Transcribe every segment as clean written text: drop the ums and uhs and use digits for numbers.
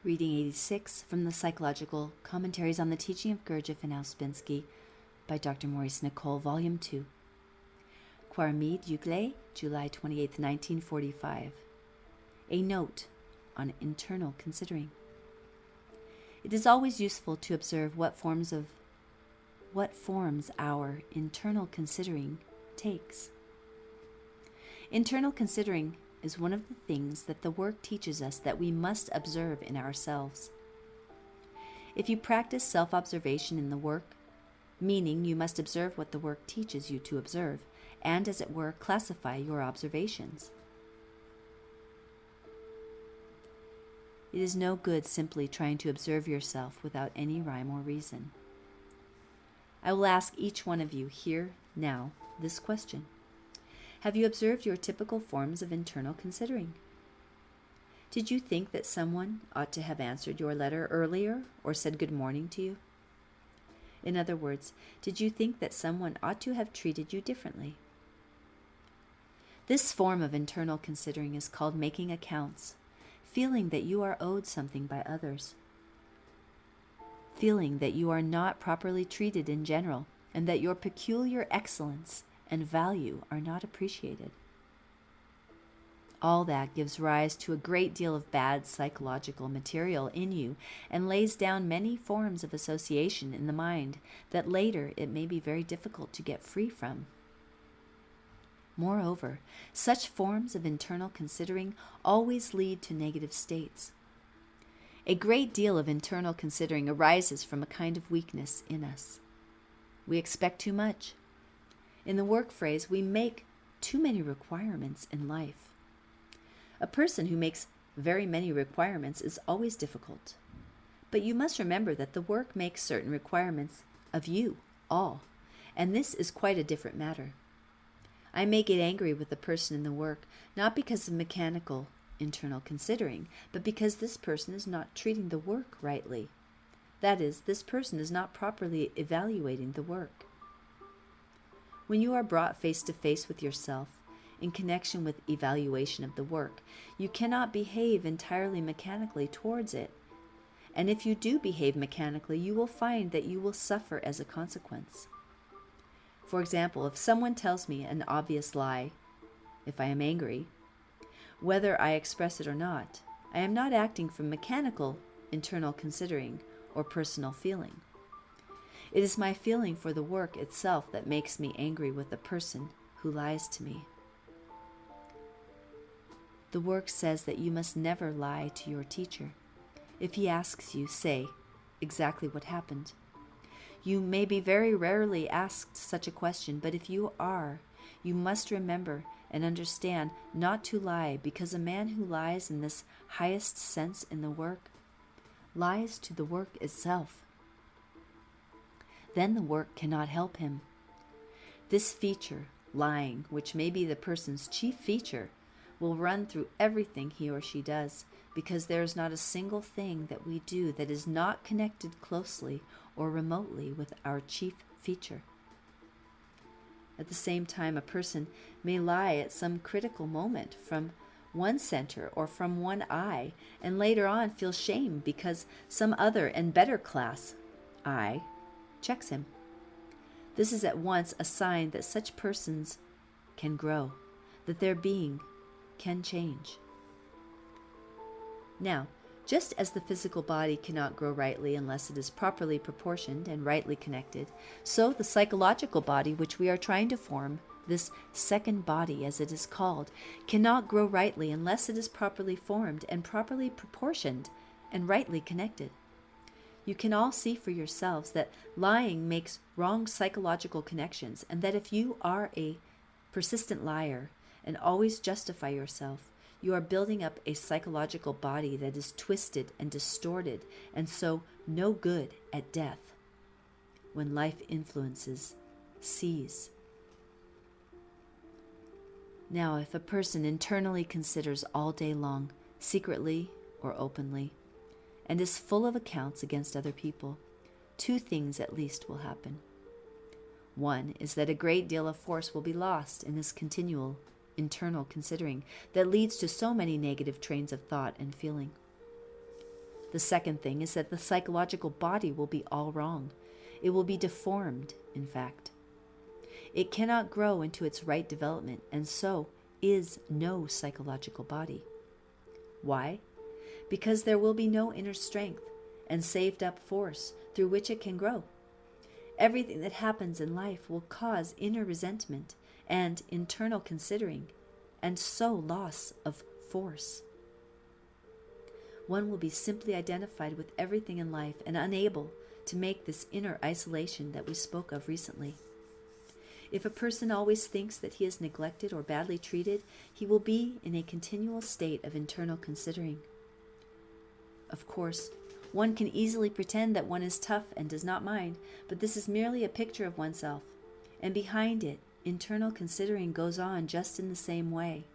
Reading 86 from the Psychological Commentaries on the Teaching of Gurdjieff and Ouspensky by Dr. Maurice Nicoll, Volume 2. Quarmid Uglé, July 28, 1945. A note on internal considering. It is always useful to observe what forms our internal considering takes. Internal considering is one of the things that the work teaches us that we must observe in ourselves. If you practice self-observation in the work, meaning you must observe what the work teaches you to observe, and as it were, classify your observations. It is no good simply trying to observe yourself without any rhyme or reason. I will ask each one of you here, now, this question. Have you observed your typical forms of internal considering? Did you think that someone ought to have answered your letter earlier or said good morning to you? In other words, did you think that someone ought to have treated you differently? This form of internal considering is called making accounts, feeling that you are owed something by others, feeling that you are not properly treated in general, and that your peculiar excellence and value are not appreciated. All that gives rise to a great deal of bad psychological material in you and lays down many forms of association in the mind that later it may be very difficult to get free from. Moreover, such forms of internal considering always lead to negative states. A great deal of internal considering arises from a kind of weakness in us. We expect too much. In the work phrase, we make too many requirements in life. A person who makes very many requirements is always difficult. But you must remember that the work makes certain requirements of you, all, and this is quite a different matter. I may get angry with the person in the work, not because of mechanical internal considering, but because this person is not treating the work rightly. That is, this person is not properly evaluating the work. When you are brought face to face with yourself in connection with evaluation of the work, you cannot behave entirely mechanically towards it. And if you do behave mechanically, you will find that you will suffer as a consequence. For example, if someone tells me an obvious lie, if I am angry, whether I express it or not, I am not acting from mechanical internal considering or personal feeling. It is my feeling for the work itself that makes me angry with the person who lies to me. The work says that you must never lie to your teacher. If he asks you, say exactly what happened. You may be very rarely asked such a question, but if you are, you must remember and understand not to lie, because a man who lies in this highest sense in the work lies to the work itself. Then the work cannot help him. This feature, lying, which may be the person's chief feature, will run through everything he or she does, because there is not a single thing that we do that is not connected closely or remotely with our chief feature. At the same time, a person may lie at some critical moment from one center or from one eye, and later on feel shame because some other and better class eye checks him. This is at once a sign that such persons can grow, that their being can change. Now, just as the physical body cannot grow rightly unless it is properly proportioned and rightly connected, so the psychological body which we are trying to form, this second body as it is called, cannot grow rightly unless it is properly formed and properly proportioned and rightly connected. You can all see for yourselves that lying makes wrong psychological connections, and that if you are a persistent liar and always justify yourself, you are building up a psychological body that is twisted and distorted, and so no good at death, when life influences cease. Now, if a person internally considers all day long, secretly or openly, and is full of accounts against other people, two things at least will happen. One is that a great deal of force will be lost in this continual internal considering that leads to so many negative trains of thought and feeling. The The second thing is that the psychological body will be all wrong. It will be deformed, in fact. It cannot grow into its right development, and so is no psychological body. Why? Because there will be no inner strength and saved up force through which it can grow. Everything that happens in life will cause inner resentment and internal considering, and so loss of force. One will be simply identified with everything in life and unable to make this inner isolation that we spoke of recently. If a person always thinks that he is neglected or badly treated, he will be in a continual state of internal considering. Of course, one can easily pretend that one is tough and does not mind, but this is merely a picture of oneself, and behind it, internal considering goes on just in the same way.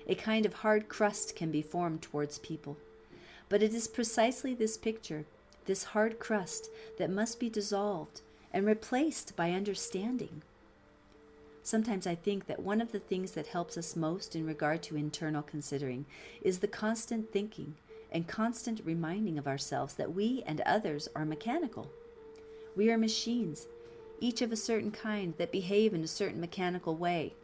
A kind of hard crust can be formed towards people, but it is precisely this picture, this hard crust, that must be dissolved and replaced by understanding. Sometimes I think that one of the things that helps us most in regard to internal considering is the constant thinking and constant reminding of ourselves that we and others are mechanical. We are machines, each of a certain kind, that behave in a certain mechanical way.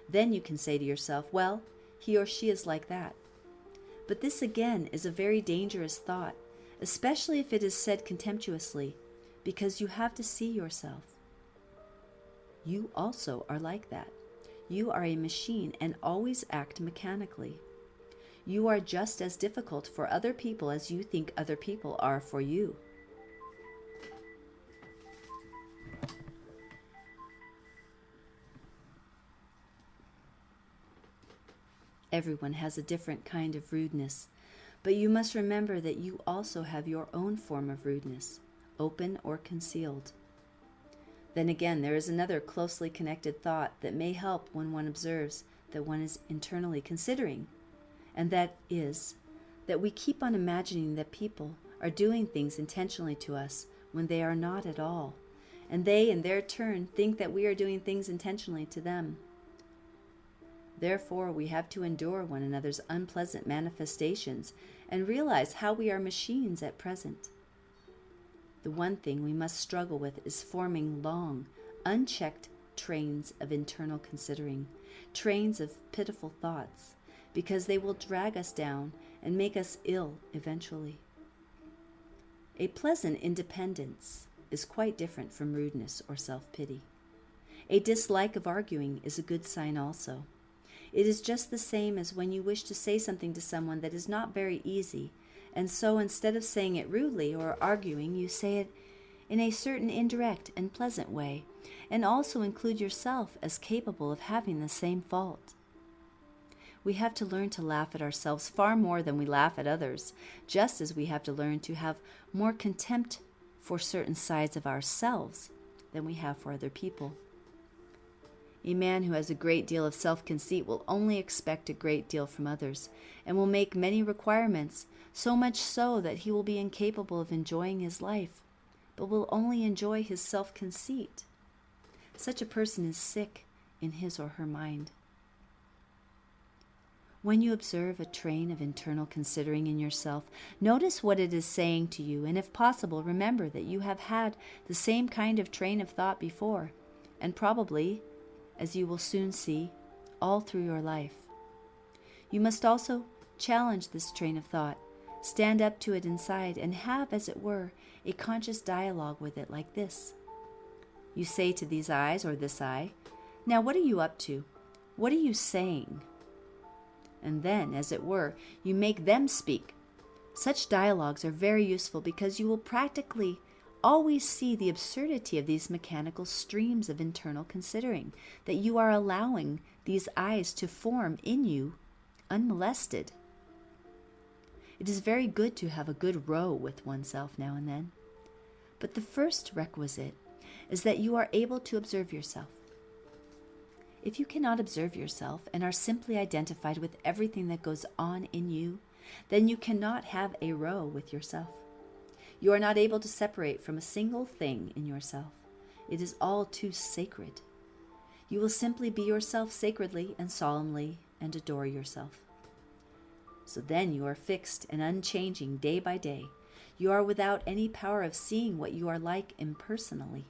Then you can say to yourself, well, he or she is like that. But this again is a very dangerous thought, especially if it is said contemptuously, because you have to see yourself. You also are like that. You are a machine and always act mechanically. You are just as difficult for other people as you think other people are for you. Everyone has a different kind of rudeness, but you must remember that you also have your own form of rudeness, open or concealed. Then again, there is another closely connected thought that may help when one observes that one is internally considering, and that is that we keep on imagining that people are doing things intentionally to us when they are not at all, and they in their turn think that we are doing things intentionally to them. Therefore, we have to endure one another's unpleasant manifestations and realize how we are machines at present. The one thing we must struggle with is forming long, unchecked trains of internal considering, trains of pitiful thoughts, because they will drag us down and make us ill eventually. A pleasant independence is quite different from rudeness or self-pity. A dislike of arguing is a good sign also. It is just the same as when you wish to say something to someone that is not very easy, and so instead of saying it rudely or arguing, you say it in a certain indirect and pleasant way, and also include yourself as capable of having the same fault. We have to learn to laugh at ourselves far more than we laugh at others, just as we have to learn to have more contempt for certain sides of ourselves than we have for other people. A man who has a great deal of self-conceit will only expect a great deal from others, and will make many requirements, so much so that he will be incapable of enjoying his life, but will only enjoy his self-conceit. Such a person is sick in his or her mind. When you observe a train of internal considering in yourself, notice what it is saying to you, and if possible, remember that you have had the same kind of train of thought before, and probably, as you will soon see, all through your life. You must also challenge this train of thought, stand up to it inside, and have, as it were, a conscious dialogue with it like this. You say to these eyes or this eye, "Now what are you up to? What are you saying?" And then, as it were, you make them speak. Such dialogues are very useful because you will practically always see the absurdity of these mechanical streams of internal considering that you are allowing these eyes to form in you unmolested. It is very good to have a good row with oneself now and then, but the first requisite is that you are able to observe yourself. If you cannot observe yourself and are simply identified with everything that goes on in you, then you cannot have a row with yourself. You are not able to separate from a single thing in yourself. It is all too sacred. You will simply be yourself sacredly and solemnly and adore yourself. So then you are fixed and unchanging day by day. You are without any power of seeing what you are like impersonally.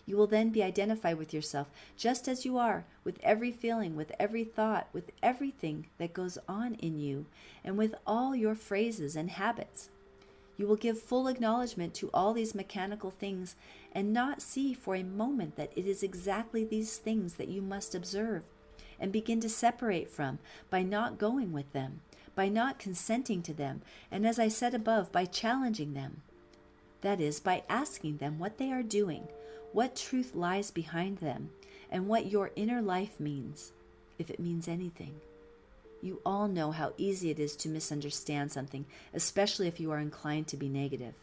You will then be identified with yourself just as you are, with every feeling, with every thought, with everything that goes on in you, and with all your phrases and habits. You will give full acknowledgement to all these mechanical things and not see for a moment that it is exactly these things that you must observe and begin to separate from by not going with them, by not consenting to them, and as I said above, by challenging them. That is, by asking them what they are doing, what truth lies behind them, and what your inner life means, if it means anything. You all know how easy it is to misunderstand something, especially if you are inclined to be negative.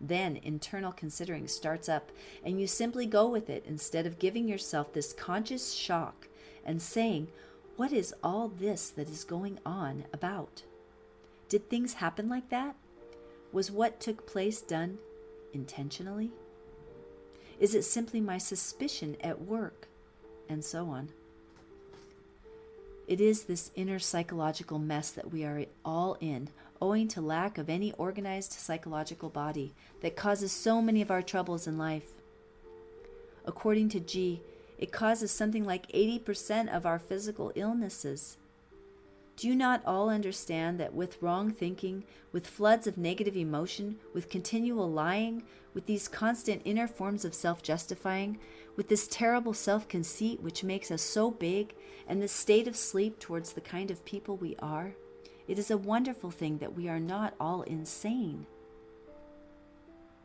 Then internal considering starts up, and you simply go with it instead of giving yourself this conscious shock and saying, what is all this that is going on about? Did things happen like that? Was what took place done intentionally? Is it simply my suspicion at work? And so on. It is this inner psychological mess that we are all in, owing to lack of any organized psychological body, that causes so many of our troubles in life. According to G, it causes something like 80% of our physical illnesses. Do you not all understand that with wrong thinking, with floods of negative emotion, with continual lying, with these constant inner forms of self-justifying, with this terrible self-conceit which makes us so big, and this state of sleep towards the kind of people we are, it is a wonderful thing that we are not all insane.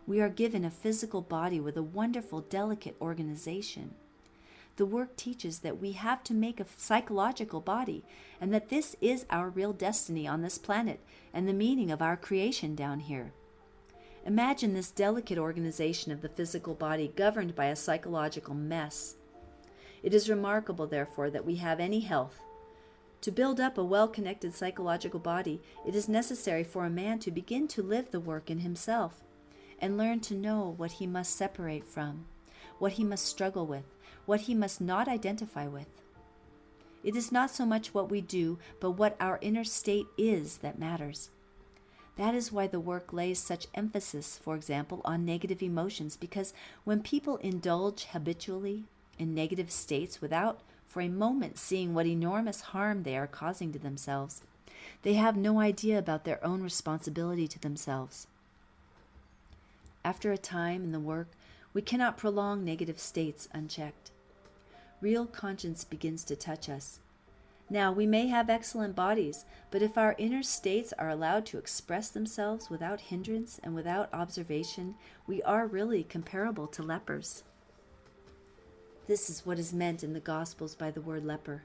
We are given a physical body with a wonderful, delicate organization. The work teaches that we have to make a psychological body, and that this is our real destiny on this planet and the meaning of our creation down here. Imagine this delicate organization of the physical body governed by a psychological mess. It is remarkable, therefore, that we have any health. To build up a well-connected psychological body, it is necessary for a man to begin to live the work in himself and learn to know what he must separate from, what he must struggle with, what he must not identify with. It is not so much what we do, but what our inner state is that matters. That is why the work lays such emphasis, for example, on negative emotions, because when people indulge habitually in negative states without for a moment seeing what enormous harm they are causing to themselves, they have no idea about their own responsibility to themselves. After a time in the work, we cannot prolong negative states unchecked. Real conscience begins to touch us. Now, we may have excellent bodies, but if our inner states are allowed to express themselves without hindrance and without observation, we are really comparable to lepers. This is what is meant in the Gospels by the word leper.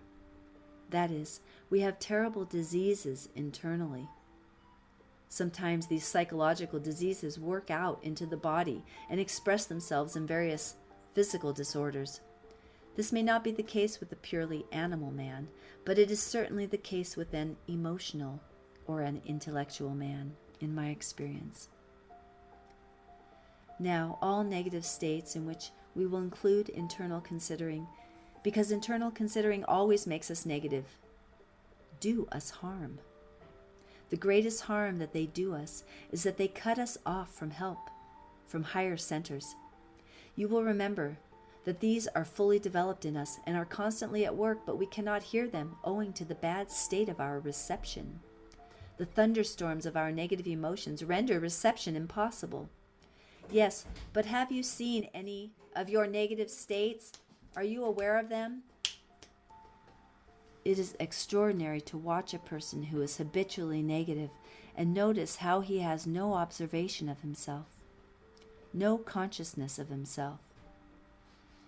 That is, we have terrible diseases internally. Sometimes these psychological diseases work out into the body and express themselves in various physical disorders. This may not be the case with a purely animal man, but it is certainly the case with an emotional or an intellectual man, in my experience. Now, all negative states in which we will include internal considering, because internal considering always makes us negative, do us harm. The greatest harm that they do us is that they cut us off from help, from higher centers. You will remember that these are fully developed in us and are constantly at work, but we cannot hear them owing to the bad state of our reception. The thunderstorms of our negative emotions render reception impossible. Yes, but have you seen any of your negative states? Are you aware of them? It is extraordinary to watch a person who is habitually negative and notice how he has no observation of himself, no consciousness of himself.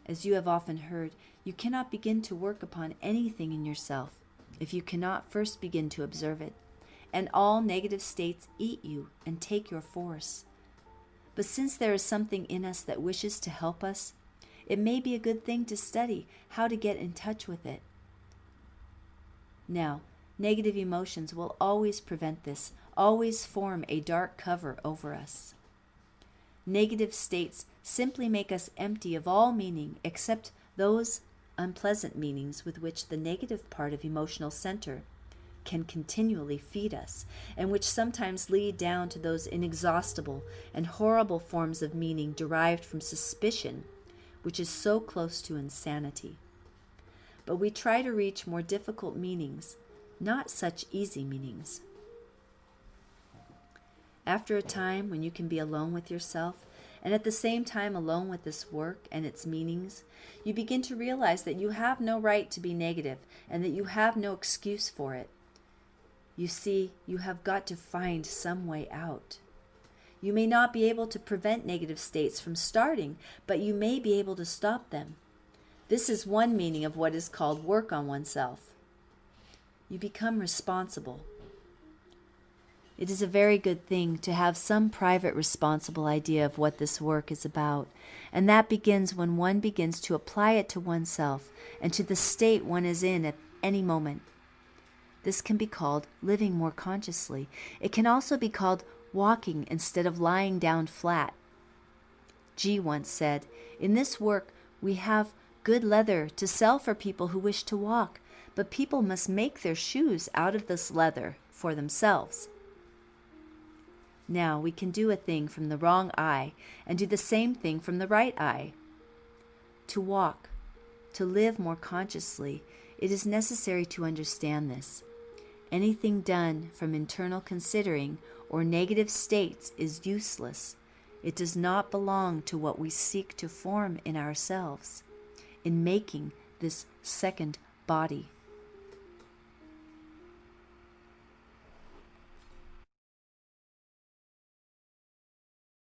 As you have often heard, you cannot begin to work upon anything in yourself if you cannot first begin to observe it, and all negative states eat you and take your force. But since there is something in us that wishes to help us, it may be a good thing to study how to get in touch with it. Now, negative emotions will always prevent this, always form a dark cover over us. Negative states simply make us empty of all meaning except those unpleasant meanings with which the negative part of emotional center can continually feed us, and which sometimes lead down to those inexhaustible and horrible forms of meaning derived from suspicion, which is so close to insanity. But we try to reach more difficult meanings, not such easy meanings. After a time when you can be alone with yourself, and at the same time alone with this work and its meanings, you begin to realize that you have no right to be negative and that you have no excuse for it. You see, you have got to find some way out. You may not be able to prevent negative states from starting, but you may be able to stop them. This is one meaning of what is called work on oneself. You become responsible. It is a very good thing to have some private responsible idea of what this work is about, and that begins when one begins to apply it to oneself and to the state one is in at any moment. This can be called living more consciously. It can also be called walking instead of lying down flat. G once said, "In this work we have good leather to sell for people who wish to walk, but people must make their shoes out of this leather for themselves." Now we can do a thing from the wrong eye and do the same thing from the right eye. To walk, to live more consciously, it is necessary to understand this. Anything done from internal considering or negative states is useless. It does not belong to what we seek to form in ourselves, in making this second body.